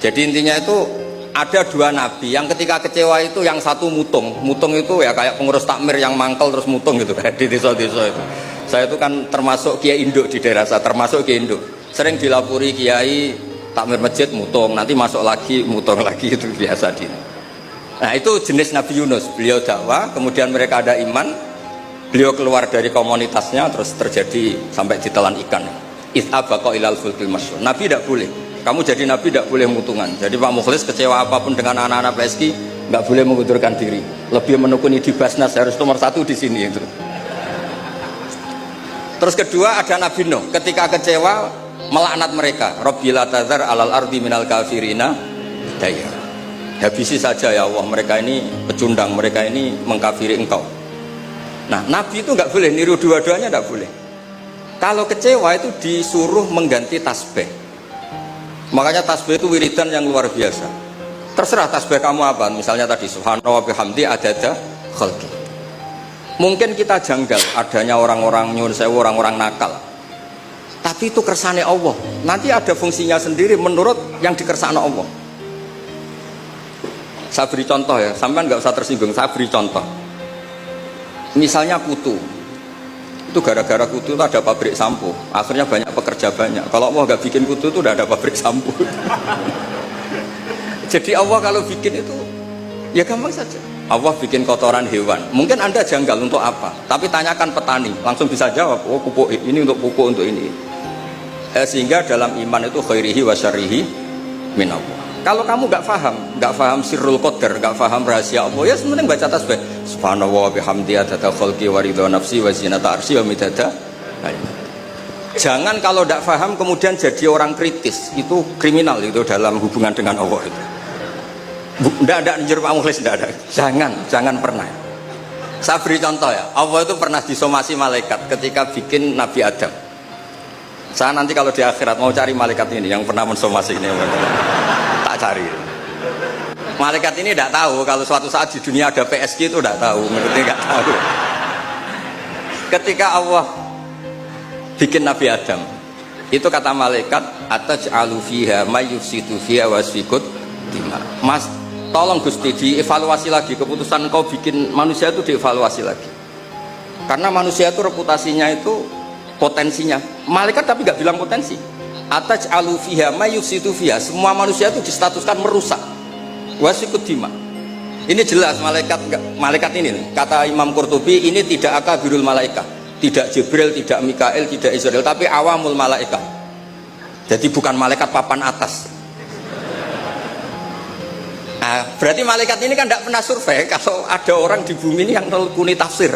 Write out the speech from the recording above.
Jadi intinya itu ada dua nabi yang ketika kecewa itu yang satu mutung itu ya kayak pengurus takmir yang mangkel terus mutung gitu kayak di desa-desa itu. Saya itu kan termasuk kiai induk di daerah saya, termasuk kiai induk. Sering dilapuri kiai takmir masjid mutung, nanti masuk lagi mutung lagi, itu biasa di. Nah itu jenis Nabi Yunus, beliau dakwah, kemudian mereka ada iman, beliau keluar dari komunitasnya, terus terjadi sampai ditelan ikan. It'abaqa ilal fulkil masyhur. Nabi tidak boleh, kamu jadi nabi tidak boleh mutungan. Jadi Pak Mukhlis kecewa apapun dengan anak-anak PSK nggak boleh mengundurkan diri, lebih menekuni di Basnas, harus nomor satu di sini itu. Terus kedua ada Nabi Nuh, ketika kecewa melaknat mereka, Rabbil la tazar alal ardi minal kafirina daya. Habisi saja ya Allah, mereka ini pecundang, mereka ini mengkafiri engkau. Nah Nabi itu nggak boleh niru dua-duanya, nggak boleh. Kalau kecewa itu disuruh mengganti tasbih. Makanya tasbih itu wiridan yang luar biasa. Terserah tasbih kamu apa, misalnya tadi subhanallah bihamdi adada khalqi. Mungkin kita janggal adanya orang-orang nyuwun sewu, orang-orang nakal. Tapi itu kersane Allah. Nanti ada fungsinya sendiri menurut yang dikersane Allah. Saya beri contoh ya, sampean nggak usah tersinggung. Saya beri contoh. Misalnya kutu. Itu gara-gara kutu itu ada pabrik sampo. Akhirnya banyak pekerja banyak. Kalau Allah nggak bikin kutu itu udah ada pabrik sampo. Jadi Allah kalau bikin itu ya gampang saja. Allah bikin kotoran hewan. Mungkin Anda janggal untuk apa? Tapi tanyakan petani, langsung bisa jawab. Oh pupuk ini untuk pupuk untuk ini. Sehingga dalam iman itu khairihi wa syarrihi min Allah. Kalau kamu nggak paham sirrul qadar, nggak paham rahasia Allah, ya sebenarnya baca tasbih. Subhanallah bihamdi adada khalqi wa ridha nafsi wa zinata arsy wa midada. Jangan kalau tidak paham kemudian jadi orang kritis, itu kriminal itu dalam hubungan dengan Allah itu. Tidak ada njur Pak Mukhlis, tidak ada. Jangan pernah. Saya beri contoh ya. Allah itu pernah disomasi malaikat ketika bikin Nabi Adam. Saya nanti kalau di akhirat mau cari malaikat ini yang pernah mensomasi ini, tak cari. Malaikat ini tidak tahu kalau suatu saat di dunia ada PSG itu tidak tahu, menurutnya nggak tahu. Ketika Allah bikin Nabi Adam, itu kata malaikat, ataj'alu fiha may yufsidu fiha wasfikut dima. Mas, tolong Gusti dievaluasi lagi keputusan kau bikin manusia itu, dievaluasi lagi. Karena manusia itu reputasinya itu potensinya. Malaikat tapi nggak bilang potensi. Ataj'alu fiha may yufsidu fiha. Semua manusia itu distatuskan merusak. Wasfikut dima. Ini jelas malaikat ini kata Imam Qurtubi, ini tidak akabirul malaikat. Tidak Jibril, tidak Mikael, tidak Israel, tapi awamul malaikat. Jadi bukan malaikat papan atas. Nah, berarti malaikat ini kan tidak pernah survei kalau ada orang di bumi ini yang menekuni tafsir.